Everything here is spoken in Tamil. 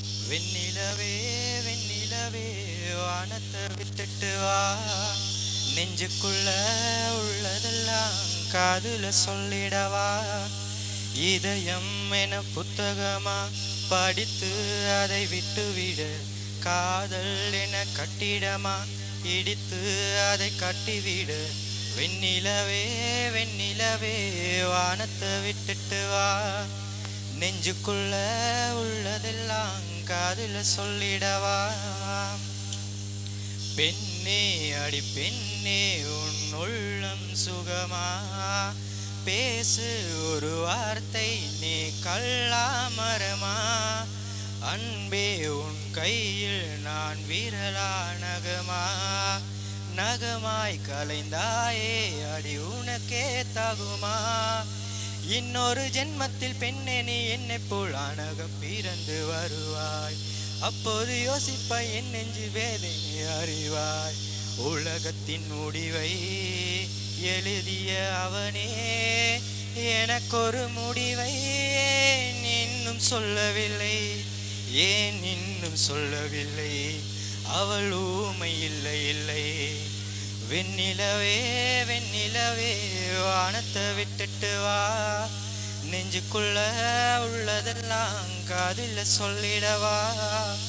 வெண்ணிலவே வெண்ணிலவே வானத்தை விட்டுட்டு வா. நெஞ்சுக்குள்ள உள்ளதெல்லாம் காதுல சொல்லிடவா. இதயம் என புத்தகமா படித்து அதை விட்டுவிட. காதல் என கட்டிடமா இடித்து அதை கட்டிவிட. வெண்ணிலவே வெண்ணிலவே வானத்தை விட்டுட்டு வா. நெஞ்சுக்குள்ள உள்ளதெல்லாம் காதுல சொல்லிடவா. பெண்ணே அடி பெண்ணே உன் உள்ளம் சுகமா. பேசு ஒரு வார்த்தை நீ கள்ளாமரமா. அன்பே உன் கையில் நான் விரலா நகமா. நகமாய் கலைந்தாயே அடி உனக்கே தகுமா. இன்னொரு ஜென்மத்தில் பெண்ணே நீ என்னை போல் ஆணாக பிறந்து வருவாய். அப்போது யோசிப்பாய் என் நெஞ்சு வேதனை அறிவாய். உலகத்தின் முடிவை எழுதிய அவனே எனக்கொரு முடிவை ஏன் இன்னும் சொல்லவில்லை. ஏன் இன்னும் சொல்லவில்லை. அவள் ஊமை இல்லை இல்லை. வெண்ணிலவே வெண்ணிலவே வானத்தை விட்டுட்டு வா. நெஞ்சுக்குள்ள உள்ளதெல்லாம் காதுல சொல்லிடவா.